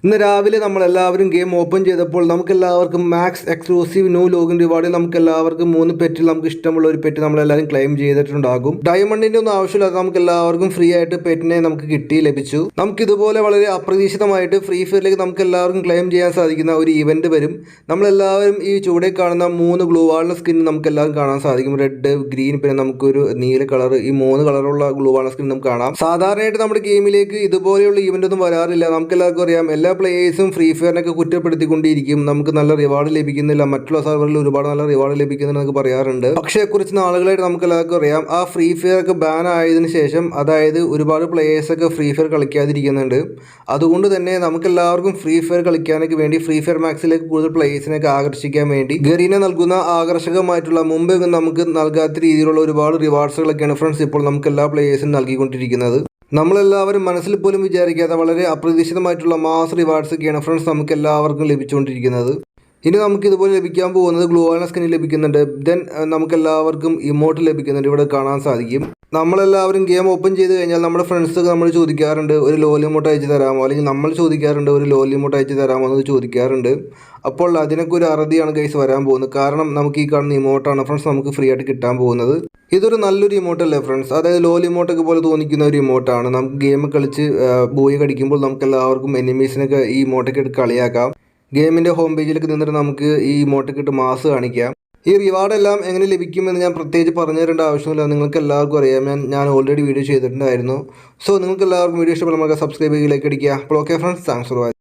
ഇന്ന് രാവിലെ നമ്മളെല്ലാവരും ഗെയിം ഓപ്പൺ ചെയ്തപ്പോൾ നമുക്കെല്ലാവർക്കും മാക്സ് എക്സ്ക്ലൂസീവ് ന്യൂ ലോഗിൻ റിവാർഡിൽ നമുക്കെല്ലാവർക്കും 3 പെറ്റിൽ നമുക്ക് ഇഷ്ടമുള്ള ഒരു പെറ്റ് നമ്മളെല്ലാവരും ക്ലെയിം ചെയ്തിട്ടുണ്ടാകും. ഡയമണ്ടിന്റെ ഒന്നും ആവശ്യമില്ലാതെ നമുക്കെല്ലാവർക്കും ഫ്രീ ആയിട്ട് പെറ്റിനെ നമുക്ക് ലഭിച്ചു. നമുക്കിതുപോലെ വളരെ അപ്രതീക്ഷിതമായിട്ട് ഫ്രീ ഫയറിലേക്ക് നമുക്കെല്ലാവർക്കും ക്ലെയിം ചെയ്യാൻ സാധിക്കുന്ന ഒരു ഇവന്റ് വരും. നമ്മളെല്ലാവരും ഈ ചുവടെ കാണുന്ന 3 ഗ്ലൂ വാളിന്റെ സ്കിൻ നമുക്കെല്ലാവരും കാണാൻ സാധിക്കും. റെഡ്, ഗ്രീൻ, പിന്നെ നമുക്കൊരു നീല കളർ, ഈ 3 കളറുള്ള ഗ്ലൂ വാളിന്റെ സ്കിൻ നമുക്ക് കാണാം. സാധാരണയായിട്ട് നമ്മുടെ ഗെയിമിലേക്ക് ഇതുപോലെയുള്ള ഇവന്റ് ഒന്നും വരാറില്ല. നമുക്കെല്ലാവർക്കും അറിയാം, എല്ലാ പ്ലേയേഴ്സും ഫ്രീ ഫയറിനൊക്കെ കുറ്റപ്പെടുത്തിക്കൊണ്ടിരിക്കും. നമുക്ക് നല്ല റിവാർഡ് ലഭിക്കുന്നില്ല, മറ്റുള്ള സെർവറിൽ ഒരുപാട് നല്ല റിവാർഡ് ലഭിക്കുന്നുണ്ടെന്നൊക്കെ പറയാറുണ്ട്. പക്ഷേ കുറച്ച് നാളുകളായിട്ട് നമുക്ക് എല്ലാവർക്കും അറിയാം, ആ ഫ്രീ ഫയർ ഒക്കെ ബാൻ ആയതിനു ശേഷം, അതായത് ഒരുപാട് പ്ലേയേഴ്സൊക്കെ ഫ്രീ ഫയർ കളിക്കാതിരിക്കുന്നുണ്ട്. അതുകൊണ്ട് തന്നെ നമുക്ക് എല്ലാവർക്കും ഫ്രീ ഫയർ കളിക്കാനൊക്കെ വേണ്ടി ഫ്രീ ഫയർ മാക്സിലേക്ക് കൂടുതൽ പ്ലേയേഴ്സിനൊക്കെ ആകർഷിക്കാൻ വേണ്ടി ഗരീന നൽകുന്ന ആകർഷകമായിട്ടുള്ള, മുമ്പ് നമുക്ക് നൽകാത്ത രീതിയിലുള്ള ഒരുപാട് റിവാർഡ്സുകളൊക്കെയാണ് ഫ്രണ്ട്സ് ഇപ്പോൾ നമുക്ക് എല്ലാ പ്ലേയേഴ്സിനും നൽകിക്കൊണ്ടിരിക്കുന്നത്. നമ്മളെല്ലാവരും മനസ്സിൽ പോലും വിചാരിക്കാത്ത വളരെ അപ്രതീക്ഷിതമായിട്ടുള്ള മാസ് റിവാർഡ്സ് ഒക്കെയാണ് ഫ്രണ്ട്സ് നമുക്ക് എല്ലാവർക്കും ലഭിച്ചുകൊണ്ടിരിക്കുന്നത്. ഇനി നമുക്ക് ഇതുപോലെ ലഭിക്കാൻ പോകുന്നത് ഗ്ലോവാൾ സ്കിൻ ലഭിക്കുന്നുണ്ട്. ദെൻ നമുക്കെല്ലാവർക്കും ഇമോട്ട് ലഭിക്കുന്നുണ്ട്, ഇവിടെ കാണാൻ സാധിക്കും. നമ്മളെല്ലാവരും ഗെയിം ഓപ്പൺ ചെയ്ത് കഴിഞ്ഞാൽ നമ്മുടെ ഫ്രണ്ട്സൊക്കെ നമ്മൾ ചോദിക്കാറുണ്ട്, ഒരു ലോലി ഇമോട്ട് അയച്ചു തരാമോ, അല്ലെങ്കിൽ നമ്മൾ ചോദിക്കാറുണ്ട്, ഒരു ലോലി ഇമോട്ട് അയച്ചു തരാമോ എന്ന് ചോദിക്കാറുണ്ട്. അപ്പോൾ അതിനൊക്കെ ഒരു അറുതിയാണ് ഗൈസ് വരാൻ പോകുന്നത്. കാരണം നമുക്ക് ഈ കാണുന്ന ഇമോട്ടാണ് ഫ്രണ്ട്സ് നമുക്ക് ഫ്രീ ആയിട്ട് കിട്ടാൻ പോകുന്നത്. ഇതൊരു നല്ലൊരു ഇമോട്ടല്ലേ ഫ്രണ്ട്സ്, അതായത് ലോലി ഇമോട്ടൊക്കെ പോലെ തോന്നിക്കുന്ന ഒരു ഇമോട്ടാണ്. നമുക്ക് ഗെയിം കളിച്ച് ബോയ് കടിക്കുമ്പോൾ നമുക്ക് എല്ലാവർക്കും എനിമീസിനൊക്കെ ഈ ഇമോട്ടൊക്കെ എടുത്ത് കളിയാക്കാം. ഗെയിമിൻ്റെ ഹോം പേജിലേക്ക് നിന്നിട്ട് നമുക്ക് ഈ ഇമോട്ടൊക്കെ ഇട്ട് മാസ് കാണിക്കാം. ഈ റിവാർഡെല്ലാം എങ്ങനെ ലഭിക്കുമെന്ന് ഞാൻ പ്രത്യേകിച്ച് പറഞ്ഞു തരേണ്ട ആവശ്യമില്ല, നിങ്ങൾക്ക് എല്ലാവർക്കും അറിയാം. ഞാൻ ഓൾറെഡി വീഡിയോ ചെയ്തിട്ടുണ്ടായിരുന്നു. സോ നിങ്ങൾക്ക് എല്ലാവർക്കും വീഡിയോ ഇഷ്ടപ്പെടുമ്പോൾ നമുക്ക് സബ്സ്ക്രൈബ് ചെയ്ത് ലൈക്ക് അടിക്കുക. അപ്പോൾ okay friends, thanks for watching.